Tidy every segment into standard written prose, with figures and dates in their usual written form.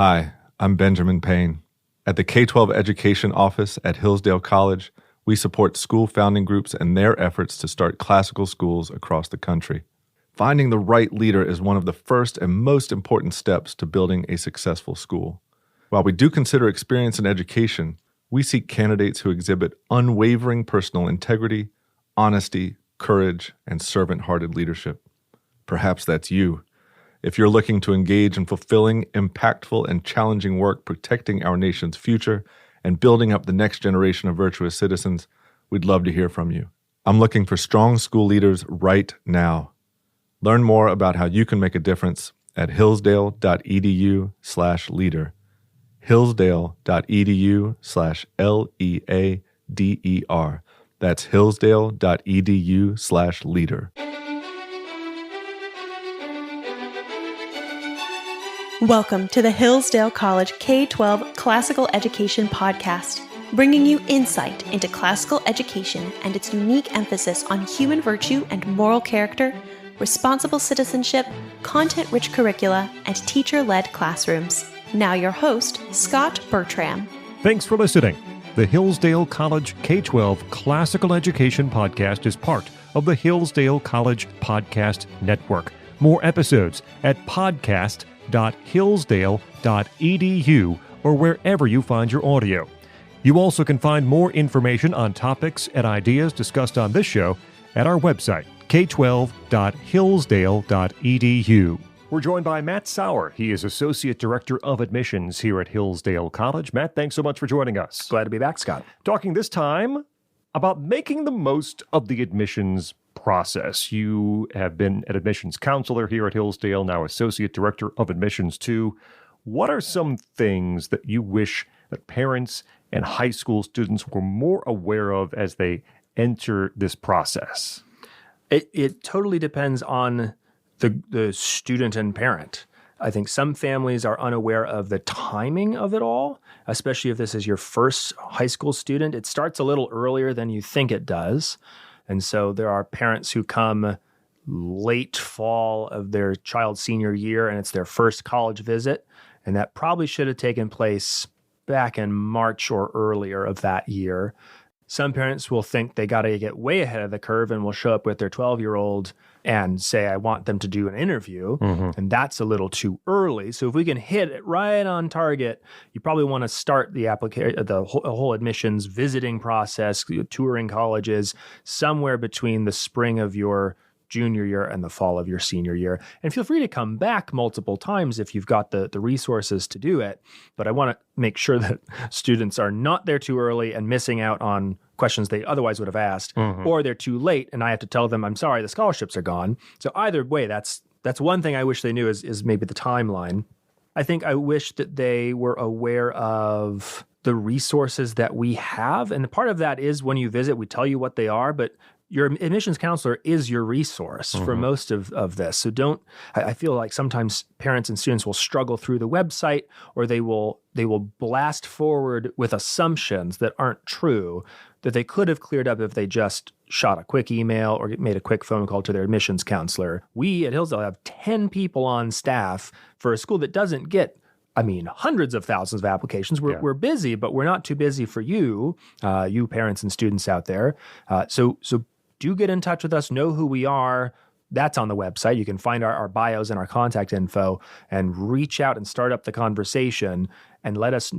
Hi, I'm Benjamin Payne. At the K-12 Education Office at Hillsdale College, we support school founding groups and their efforts to start classical schools across the country. Finding the right leader is one of the first and most important steps to building a successful school. While we do consider experience in education, we seek candidates who exhibit unwavering personal integrity, honesty, courage, and servant-hearted leadership. Perhaps that's you. If you're looking to engage in fulfilling, impactful, and challenging work protecting our nation's future and building up the next generation of virtuous citizens, we'd love to hear from you. I'm looking for strong school leaders right now. Learn more about how you can make a difference at hillsdale.edu/leader. hillsdale.edu/LEADER. That's hillsdale.edu/leader. Welcome to the Hillsdale College K-12 Classical Education Podcast, bringing you insight into classical education and its unique emphasis on human virtue and moral character, responsible citizenship, content-rich curricula, and teacher-led classrooms. Now your host, Scot Bertram. Thanks for listening. The Hillsdale College K-12 Classical Education Podcast is part of the Hillsdale College Podcast Network. More episodes at podcast.hillsdale.edu or wherever you find your audio. You also can find more information on topics and ideas discussed on this show at our website, k12.hillsdale.edu. We're joined by Matt Sauer. He is Associate Director of Admissions here at Hillsdale College. Matt, thanks so much for joining us. Glad to be back, Scott. Talking this time about making the most of the admissions process. You have been an admissions counselor here at Hillsdale, now Associate Director of Admissions too. What are some things that you wish that parents and high school students were more aware of as they enter this process? It totally depends on the student and parent. I think some families are unaware of the timing of it all, especially if this is your first high school student. It starts a little earlier than you think it does. And so there are parents who come late fall of their child's senior year and it's their first college visit. And that probably should have taken place back in March or earlier of that year. Some parents will think they got to get way ahead of the curve and will show up with their 12-year-old and say, I want them to do an interview. And that's a little too early. So if we can hit it right on target, you probably want to start the whole admissions visiting process, touring colleges, somewhere between the spring of your junior year and the fall of your senior year. And feel free to come back multiple times if you've got the resources to do it. But I want to make sure that students are not there too early and missing out on questions they otherwise would have asked, or they're too late and I have to tell them, I'm sorry, the scholarships are gone. So either way, that's one thing I wish they knew is maybe the timeline. I think I wish that they were aware of the resources that we have. And part of that is when you visit, we tell you what they are, but your admissions counselor is your resource for most of this. So I feel like sometimes parents and students will struggle through the website, or they will blast forward with assumptions that aren't true that they could have cleared up if they just shot a quick email or made a quick phone call to their admissions counselor. We at Hillsdale have 10 people on staff for a school that doesn't get hundreds of thousands of applications. We're busy, but we're not too busy for you, you parents and students out there. So do get in touch with us, know who we are. That's on the website. You can find our bios and our contact info and reach out and start up the conversation and let us.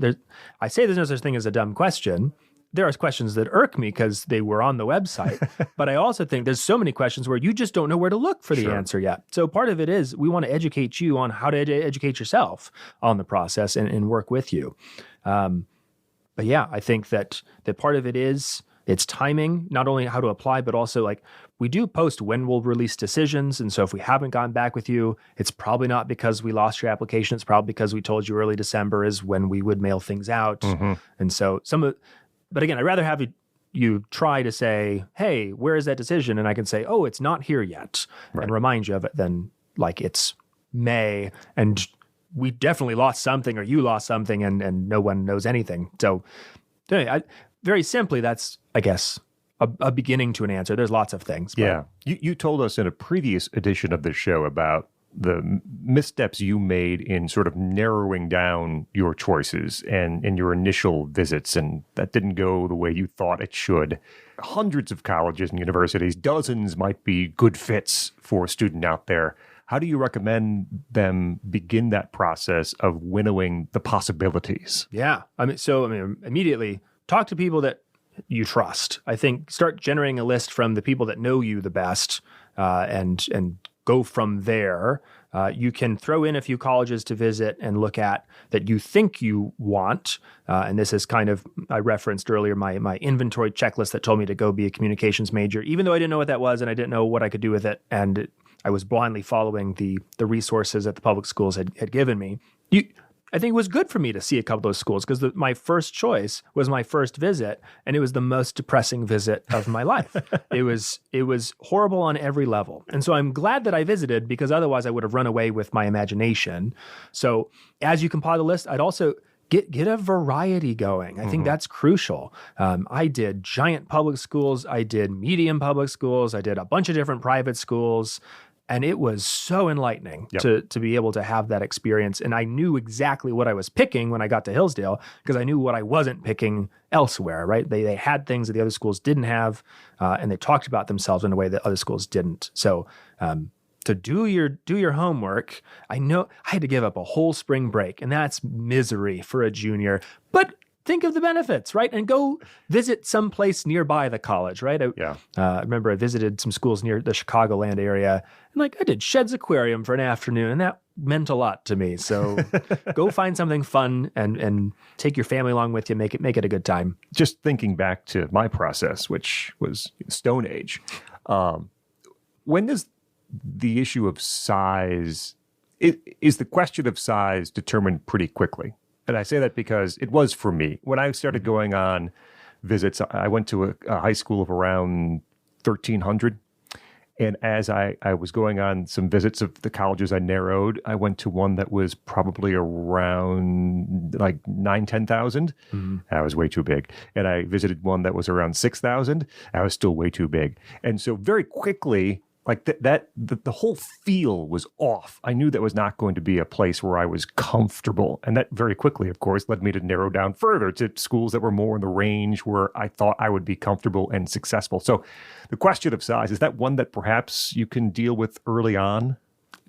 I say there's no such thing as a dumb question. There are questions that irk me because they were on the website, but I also think there's so many questions where you just don't know where to look for the answer yet. So part of it is we want to educate you on how to educate yourself on the process and work with you. But yeah, I think that part of it is it's timing, not only how to apply, but also like we do post when we'll release decisions. And so if we haven't gotten back with you, it's probably not because we lost your application. It's probably because we told you early December is when we would mail things out. And so but again, I'd rather have you try to say, hey, where is that decision? And I can say, oh, it's not here yet, and remind you of it than like it's May and we definitely lost something or you lost something and no one knows anything. So anyway, very simply, that's, I guess, a beginning to an answer. There's lots of things. But. Yeah. You told us in a previous edition of this show about the missteps you made in sort of narrowing down your choices and in your initial visits, and that didn't go the way you thought it should. Hundreds of colleges and universities, dozens might be good fits for a student out there. How do you recommend them begin that process of winnowing the possibilities? Yeah. Immediately talk to people that you trust. I think start generating a list from the people that know you the best, and go from there. You can throw in a few colleges to visit and look at that you think you want. And this is kind of, I referenced earlier, my inventory checklist that told me to go be a communications major, even though I didn't know what that was and I didn't know what I could do with it. And I was blindly following the resources that the public schools had given me. I think it was good for me to see a couple of those schools because my first choice was my first visit, and it was the most depressing visit of my life. It was horrible on every level. And so I'm glad that I visited because otherwise I would have run away with my imagination. So as you compile the list, I'd also get a variety going. I think that's crucial. I did giant public schools. I did medium public schools. I did a bunch of different private schools. And it was so enlightening to be able to have that experience. And I knew exactly what I was picking when I got to Hillsdale because I knew what I wasn't picking elsewhere, right? They had things that the other schools didn't have, and they talked about themselves in a way that other schools didn't. So to do your homework, I know I had to give up a whole spring break, and that's misery for a junior. But think of the benefits, right? And go visit some place nearby the college, right? I remember I visited some schools near the Chicagoland area, and I did Shed's Aquarium for an afternoon, and that meant a lot to me. So go find something fun and take your family along with you. Make it a good time. Just thinking back to my process, which was Stone Age, when does the issue of size, is the question of size determined pretty quickly? And I say that because it was for me. When I started going on visits, I went to a high school of around 1,300. And as I was going on some visits of the colleges I narrowed, I went to one that was probably around like 10,000. I was way too big. And I visited one that was around 6,000. I was still way too big. And so very quickly, the whole feel was off. I knew that was not going to be a place where I was comfortable. And that very quickly, of course, led me to narrow down further to schools that were more in the range where I thought I would be comfortable and successful. So the question of size, is that one that perhaps you can deal with early on?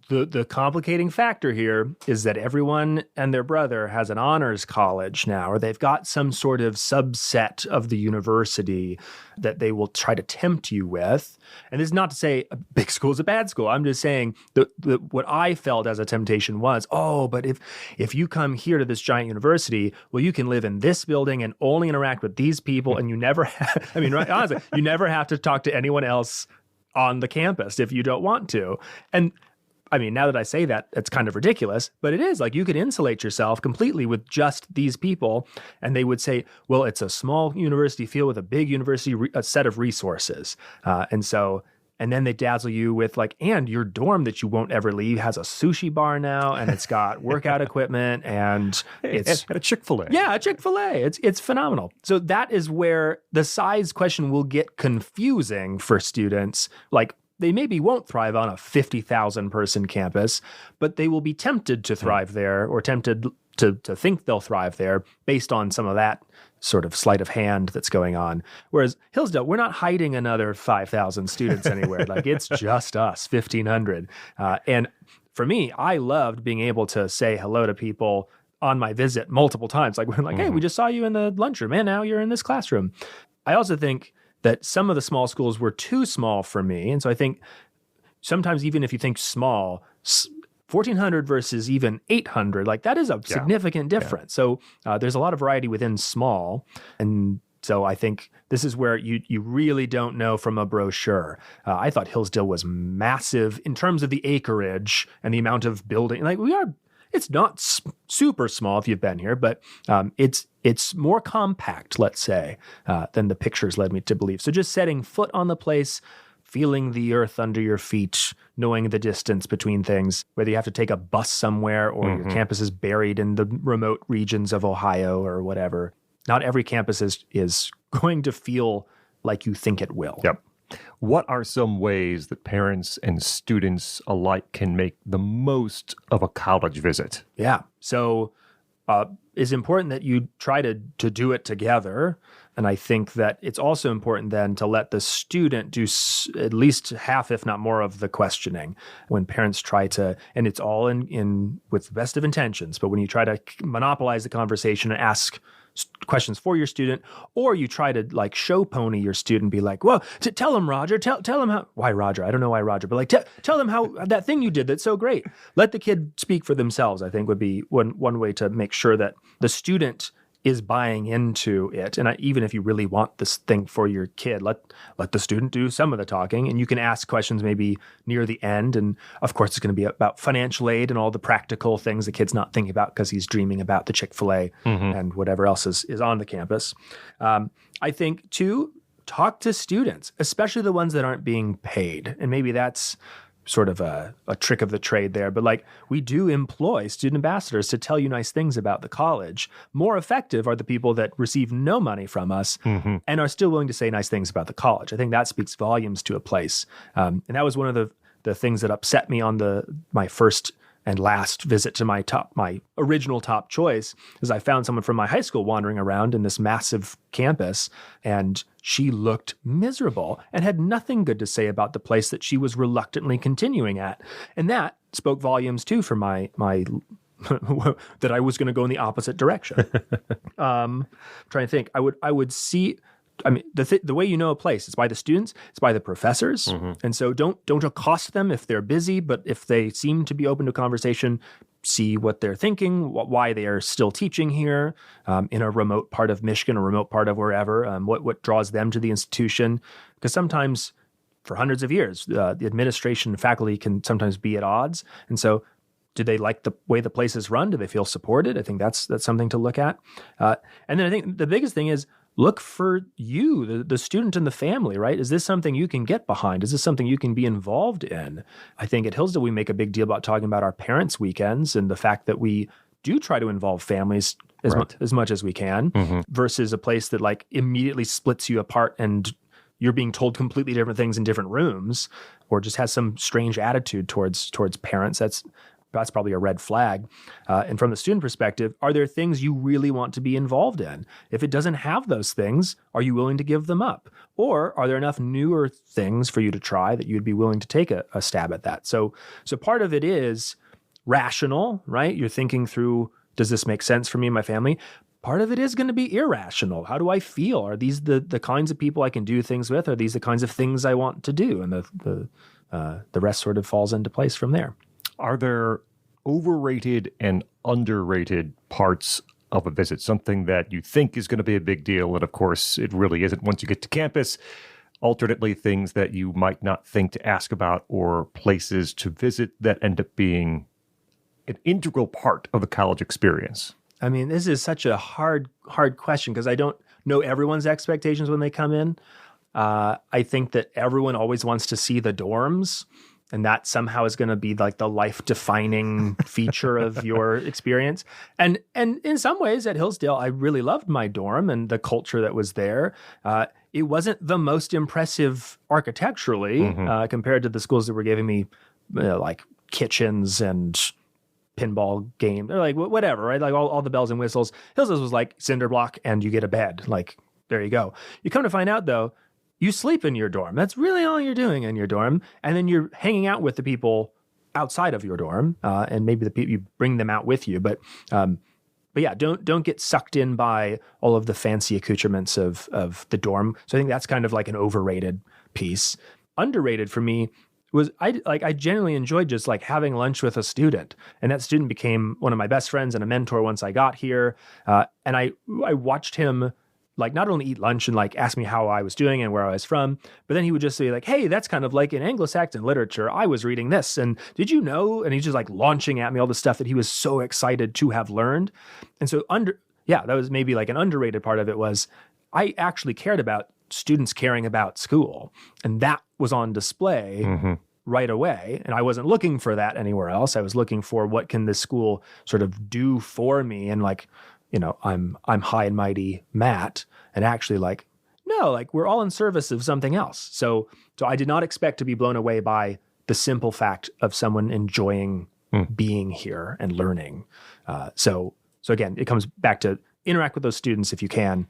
The complicating factor here is that everyone and their brother has an honors college now, or they've got some sort of subset of the university that they will try to tempt you with. And this is not to say a big school is a bad school. I'm just saying what I felt as a temptation was, but if you come here to this giant university, well, you can live in this building and only interact with these people, and you never have, honestly, you never have to talk to anyone else on the campus if you don't want to. And now that I say that, it's kind of ridiculous, but it is you could insulate yourself completely with just these people. And they would say, well, it's a small university feel with a big university a set of resources. And then they dazzle you with and your dorm that you won't ever leave has a sushi bar now, and it's got workout equipment, and it's at a Chick-fil-A. Yeah, a Chick-fil-A. It's phenomenal. So that is where the size question will get confusing for students. They maybe won't thrive on a 50,000 person campus, but they will be tempted to thrive there, or tempted to think they'll thrive there based on some of that sort of sleight of hand that's going on. Whereas Hillsdale, we're not hiding another 5,000 students anywhere. It's just us, 1,500. And for me, I loved being able to say hello to people on my visit multiple times. Hey, we just saw you in the lunchroom, and now you're in this classroom. I also think that some of the small schools were too small for me. And so I think sometimes even if you think small, 1,400 versus even 800, that is a significant difference. So there's a lot of variety within small. And so I think this is where you really don't know from a brochure. I thought Hillsdale was massive in terms of the acreage and the amount of building. It's not super small if you've been here, but it's more compact, let's say, than the pictures led me to believe. So just setting foot on the place, feeling the earth under your feet, knowing the distance between things, whether you have to take a bus somewhere or your campus is buried in the remote regions of Ohio or whatever. Not every campus is going to feel like you think it will. Yep. What are some ways that parents and students alike can make the most of a college visit? Yeah. So it's important that you try to do it together. And I think that it's also important then to let the student do at least half, if not more, of the questioning when parents try to, and it's all in with the best of intentions, but when you try to monopolize the conversation and ask questions for your student, or you try to like show pony your student, be like, well, tell him, Roger, tell him how, why Roger? I don't know why Roger, but like, tell them how that thing you did that's so great. Let the kid speak for themselves, I think would be one way to make sure that the student is buying into it. And even if you really want this thing for your kid, let the student do some of the talking, and you can ask questions maybe near the end. And of course, it's going to be about financial aid and all the practical things the kid's not thinking about because he's dreaming about the Chick-fil-A and whatever else is on the campus. I think, too, talk to students, especially the ones that aren't being paid. And maybe that's sort of a trick of the trade there. But like, we do employ student ambassadors to tell you nice things about the college. More effective are the people that receive no money from us and are still willing to say nice things about the college. I think that speaks volumes to a place. And that was one of the things that upset me on my first and last visit to my original top choice, is I found someone from my high school wandering around in this massive campus, and she looked miserable and had nothing good to say about the place that she was reluctantly continuing at. And that spoke volumes too for my that I was going to go in the opposite direction. Trying to think, I would see. I mean, the way you know a place is by the students, it's by the professors. And so don't accost them if they're busy, but if they seem to be open to conversation, see what they're thinking, why they are still teaching here in a remote part of Michigan, a remote part of wherever, what draws them to the institution. Because sometimes for hundreds of years, the administration and faculty can sometimes be at odds. And so do they like the way the place is run? Do they feel supported? I think that's something to look at. And then I think the biggest thing is, look for you, the student and the family, right? Is this something you can get behind? Is this something you can be involved in? I think at Hillsdale, we make a big deal about talking about our parents' weekends and the fact that we do try to involve families as much as we can versus a place that like immediately splits you apart and you're being told completely different things in different rooms, or just has some strange attitude towards parents. That's probably a red flag. And from the student perspective, are there things you really want to be involved in? If it doesn't have those things, are you willing to give them up? Or are there enough newer things for you to try that you'd be willing to take a stab at that? So part of it is rational, right? You're thinking through, does this make sense for me and my family? Part of it is going to be irrational. How do I feel? Are these the kinds of people I can do things with? Are these the kinds of things I want to do? And the rest sort of falls into place from there. Are there overrated and underrated parts of a visit? Something that you think is going to be a big deal, and of course it really isn't once you get to campus. Alternately, things that you might not think to ask about, or places to visit that end up being an integral part of the college experience. I mean, this is such a hard question because I don't know everyone's expectations when they come in. I think that everyone always wants to see the dorms, and that somehow is going to be like the life-defining feature of your experience. And in some ways at Hillsdale, I really loved my dorm and the culture that was there. It wasn't the most impressive architecturally compared to the schools that were giving me like kitchens and pinball game. They're like, whatever, right? Like all the bells and whistles. Hillsdale's was like cinder block and you get a bed. Like, there you go. You come to find out though, you sleep in your dorm. That's really all you're doing in your dorm. And then you're hanging out with the people outside of your dorm, and maybe the people, you bring them out with you. But yeah, don't get sucked in by all of the fancy accoutrements of the dorm. So I think that's kind of like an overrated piece. Underrated for me was I genuinely enjoyed just like having lunch with a student, and that student became one of my best friends and a mentor once I got here. And I watched him like not only eat lunch and like ask me how I was doing and where I was from, but then he would just say like, hey, that's kind of like in Anglo-Saxon literature, I was reading this. And did you know? And he's just like launching at me all the stuff that he was so excited to have learned. And so that was maybe like an underrated part of it was I actually cared about students caring about school. And that was on display right away. And I wasn't looking for that anywhere else. I was looking for what can this school sort of do for me. And like, I'm high and mighty Matt, and actually like, no, no, like we're all in service of something else. So I did not expect to be blown away by the simple fact of someone enjoying being here and learning. So again, it comes back to interact with those students if you can,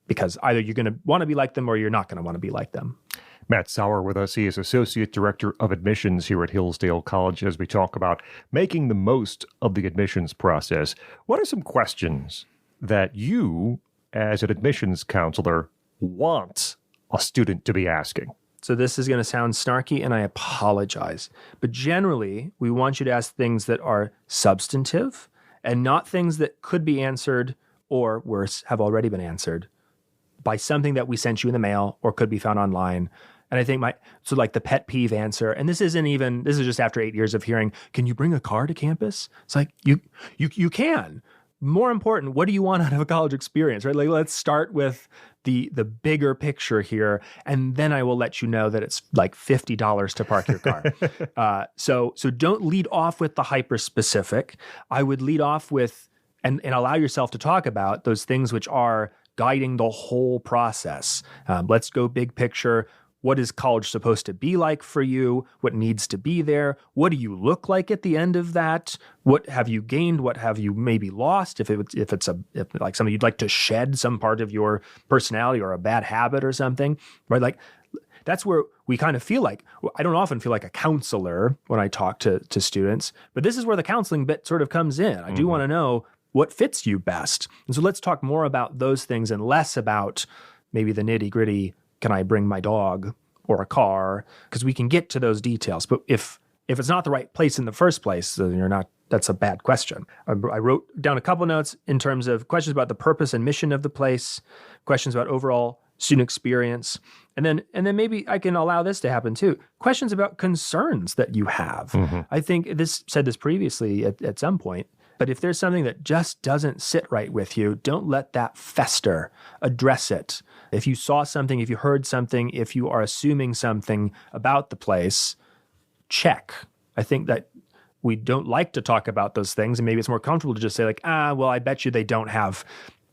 because either you're going to want to be like them or you're not going to want to be like them. Matt Sauer with us. He is Associate Director of Admissions here at Hillsdale College as we talk about making the most of the admissions process. What are some questions that you, as an admissions counselor, want a student to be asking? So this is going to sound snarky, and I apologize. But generally, we want you to ask things that are substantive and not things that could be answered or, worse, have already been answered by something that we sent you in the mail or could be found online. And I think like the pet peeve answer, and this is just after 8 years of hearing, can you bring a car to campus? It's like, you can. More important, what do you want out of a college experience, right? Like, let's start with the bigger picture here, and then I will let you know that it's like $50 to park your car. So don't lead off with the hyper specific. I would lead off with and allow yourself to talk about those things which are guiding the whole process. Let's go big picture. What is college supposed to be like for you? What needs to be there? What do you look like at the end of that? What have you gained? What have you maybe lost? If it's like something you'd like to shed some part of your personality or a bad habit or something, right? Like that's where we kind of feel like, I don't often feel like a counselor when I talk to students, but this is where the counseling bit sort of comes in. I do want to know what fits you best. And so let's talk more about those things and less about maybe the nitty gritty. Can I bring my dog or a car? Because we can get to those details. But if it's not the right place in the first place, then that's a bad question. I wrote down a couple notes in terms of questions about the purpose and mission of the place, questions about overall student experience. And then maybe I can allow this to happen too. Questions about concerns that you have. I think said this previously at some point. But if there's something that just doesn't sit right with you, don't let that fester. Address it. If you saw something, if you heard something, if you are assuming something about the place, check. I think that we don't like to talk about those things, and maybe it's more comfortable to just say like, well, I bet you they don't have,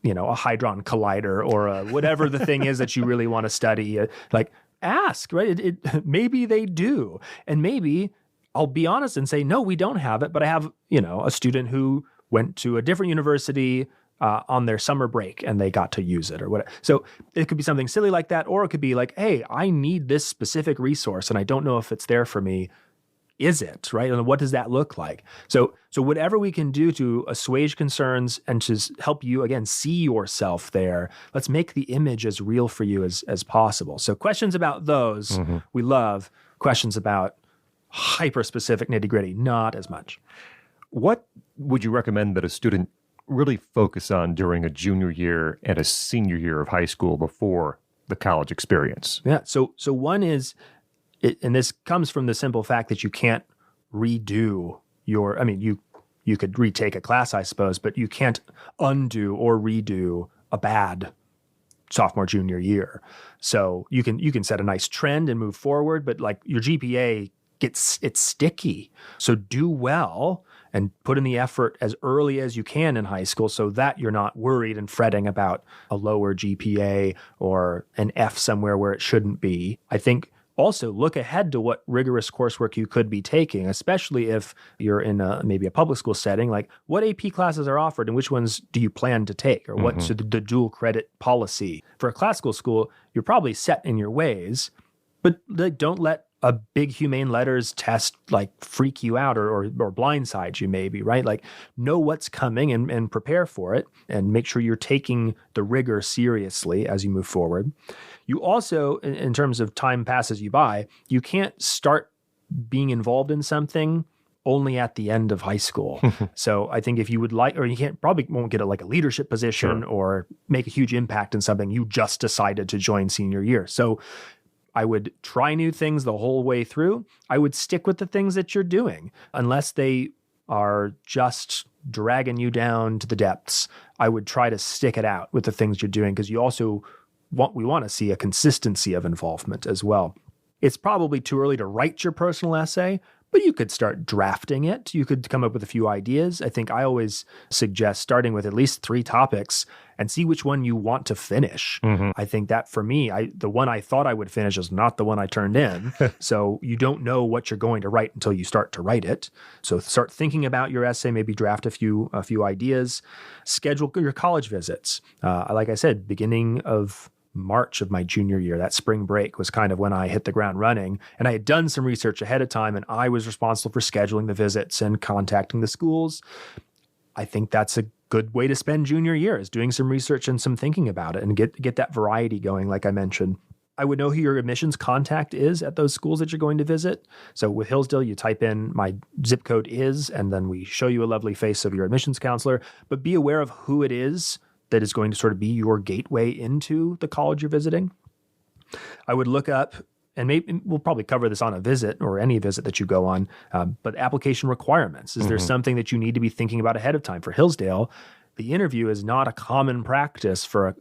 a hadron collider or whatever the thing is that you really want to study. Like, ask, right? Maybe they do. And maybe I'll be honest and say, no, we don't have it, but I have, a student who went to a different university on their summer break and they got to use it or whatever. So it could be something silly like that, or it could be like, hey, I need this specific resource and I don't know if it's there for me. Is it, right? And what does that look like? So whatever we can do to assuage concerns and to help you, again, see yourself there, let's make the image as real for you as possible. So questions about those, we love. Questions about hyper-specific nitty-gritty, not as much. What would you recommend that a student really focus on during a junior year and a senior year of high school before the college experience? Yeah, so one is, and this comes from the simple fact that you can't redo you could retake a class, I suppose, but you can't undo or redo a bad sophomore, junior year. So you can set a nice trend and move forward, but like your GPA it's sticky. So do well and put in the effort as early as you can in high school so that you're not worried and fretting about a lower GPA or an F somewhere where it shouldn't be. I think also look ahead to what rigorous coursework you could be taking, especially if you're in maybe a public school setting. Like, what AP classes are offered and which ones do you plan to take? Or what's the dual credit policy? For a classical school, you're probably set in your ways, but don't let a big humane letters test like freak you out or blindside you maybe, right? Like, know what's coming and prepare for it and make sure you're taking the rigor seriously as you move forward. You also, in terms of time passes you by, you can't start being involved in something only at the end of high school. So I think if you would like, or you probably won't get a leadership position or make a huge impact in something you just decided to join senior year. So I would try new things the whole way through. I would stick with the things that you're doing unless they are just dragging you down to the depths. I would try to stick it out with the things you're doing because we want to see a consistency of involvement as well. It's probably too early to write your personal essay, but you could start drafting it. You could come up with a few ideas. I think I always suggest starting with at least 3 topics and see which one you want to finish. I think that for me, the one I thought I would finish is not the one I turned in. So you don't know what you're going to write until you start to write it. So start thinking about your essay, maybe draft a few ideas, schedule your college visits. Like I said, beginning of March of my junior year, that spring break was kind of when I hit the ground running, and I had done some research ahead of time, and I was responsible for scheduling the visits and contacting the schools. I think that's a good way to spend junior year, is doing some research and some thinking about it and get that variety going, like I mentioned. I would know who your admissions contact is at those schools that you're going to visit. So with Hillsdale, you type in my zip code is, and then we show you a lovely face of your admissions counselor, but be aware of who it is that is going to sort of be your gateway into the college you're visiting. I would look up, and maybe we'll probably cover this on a visit or any visit that you go on, but application requirements. Is there something that you need to be thinking about ahead of time? For Hillsdale, the interview is not a common practice for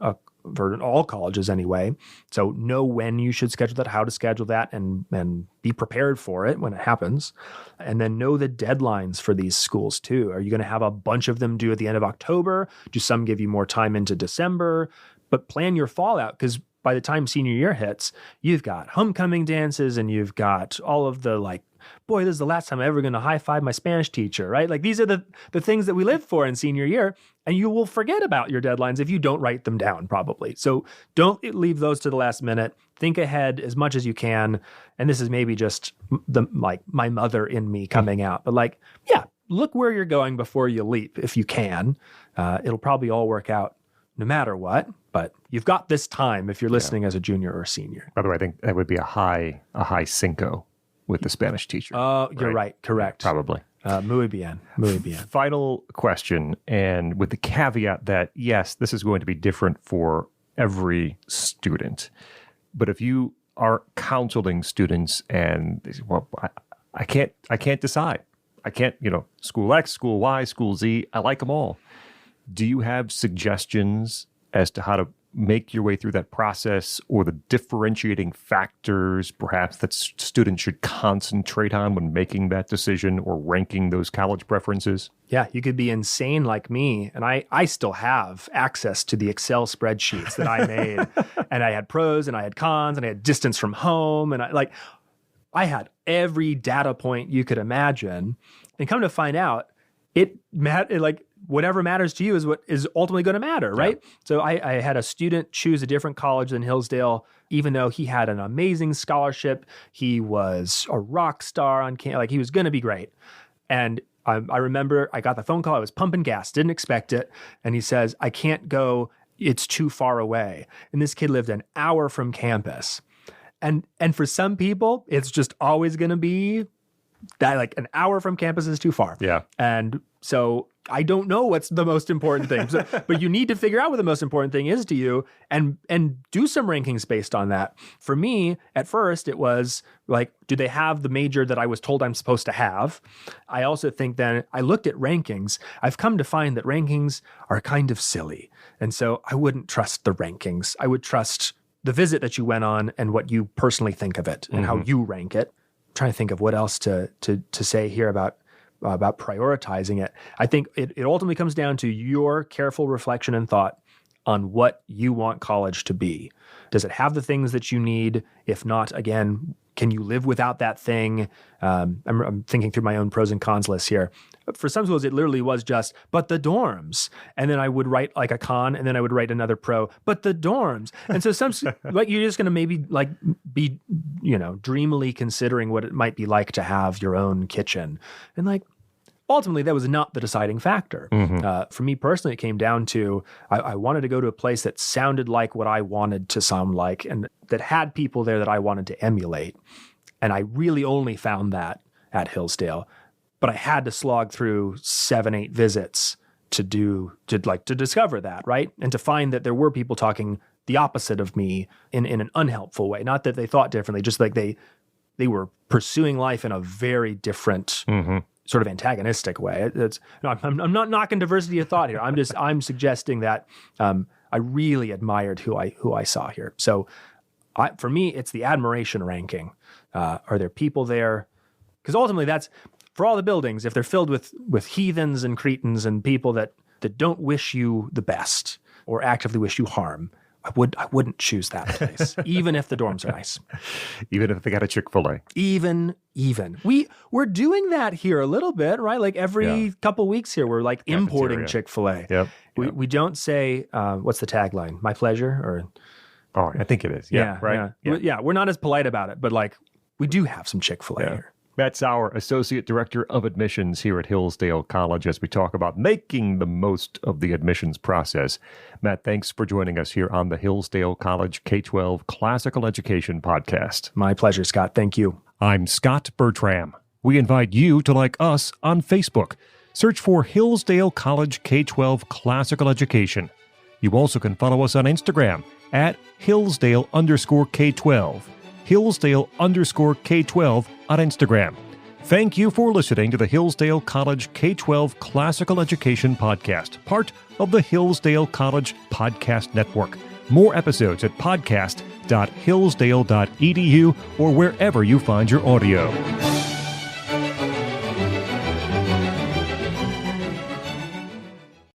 all colleges anyway. So know when you should schedule that, how to schedule that, and be prepared for it when it happens. And then know the deadlines for these schools too. Are you going to have a bunch of them due at the end of October? Do some give you more time into December? But plan your fallout, because by the time senior year hits, you've got homecoming dances and you've got all of the boy, this is the last time I'm ever going to high five my Spanish teacher, right? Like these are the things that we live for in senior year, and you will forget about your deadlines if you don't write them down probably. So don't leave those to the last minute. Think ahead as much as you can. And this is maybe just my mother in me coming out, but look where you're going before you leap if you can. It'll probably all work out no matter what, but you've got this time if you're listening as a junior or senior. By the way, I think that would be a high Cinco with the Spanish teacher. Oh, you're right. Correct. Probably. Muy bien. Muy bien. Final question, and with the caveat that, yes, this is going to be different for every student. But if you are counseling students and they say, well, I can't decide. I can't, school X, school Y, school Z, I like them all. Do you have suggestions as to how to make your way through that process, or the differentiating factors perhaps that students should concentrate on when making that decision or ranking those college preferences? Yeah, you could be insane like me, and I still have access to the Excel spreadsheets that I made, and I had pros and I had cons and I had distance from home, and I had every data point you could imagine, and come to find out, whatever matters to you is what is ultimately going to matter, right? Yeah. So I had a student choose a different college than Hillsdale, even though he had an amazing scholarship. He was a rock star on campus, he was going to be great. And I remember I got the phone call. I was pumping gas, didn't expect it. And he says, I can't go. It's too far away. And this kid lived an hour from campus. And for some people, it's just always going to be that an hour from campus is too far. Yeah. And so I don't know what's the most important thing, but you need to figure out what the most important thing is to you and do some rankings based on that. For me, at first, it was do they have the major that I was told I'm supposed to have? I also think then I looked at rankings. I've come to find that rankings are kind of silly. And so I wouldn't trust the rankings. I would trust the visit that you went on and what you personally think of it and how you rank it. I'm trying to think of what else to say here about prioritizing it. I think it ultimately comes down to your careful reflection and thought on what you want college to be. Does it have the things that you need? If not, again, can you live without that thing? I'm thinking through my own pros and cons list here. For some schools, it literally was just, but the dorms. And then I would write a con, and then I would write another pro, but the dorms. And so you're just going to maybe be, dreamily considering what it might be like to have your own kitchen. And ultimately, that was not the deciding factor. For me personally, it came down to I wanted to go to a place that sounded like what I wanted to sound like and that had people there that I wanted to emulate. And I really only found that at Hillsdale. But I had to slog through 7-8 visits to discover that, right? And to find that there were people talking the opposite of me in an unhelpful way. Not that they thought differently, just they were pursuing life in a very different sort of antagonistic way. I'm not knocking diversity of thought here. I'm suggesting that I really admired who I saw here. So for me, it's the admiration ranking. Are there people there? Because ultimately that's, for all the buildings, if they're filled with heathens and cretins and people that don't wish you the best or actively wish you harm, I wouldn't choose that place, even if the dorms are nice. Even if they got a Chick-fil-A. Even. We're doing that here a little bit, right? Like every couple weeks here, we're like importing Chick-fil-A. Yep. We don't say, what's the tagline? My pleasure? Or Oh, I think it is. Yeah, right? Yeah. We're not as polite about it, but like we do have some Chick-fil-A here. Matt Sauer, Associate Director of Admissions here at Hillsdale College, as we talk about making the most of the admissions process. Matt, thanks for joining us here on the Hillsdale College K-12 Classical Education Podcast. My pleasure, Scott. Thank you. I'm Scot Bertram. We invite you to like us on Facebook. Search for Hillsdale College K-12 Classical Education. You also can follow us on Instagram at Hillsdale_K-12. Hillsdale_K-12 on Instagram. Thank you for listening to the Hillsdale College K-12 Classical Education Podcast, part of the Hillsdale College Podcast Network. More episodes at podcast.hillsdale.edu or wherever you find your audio.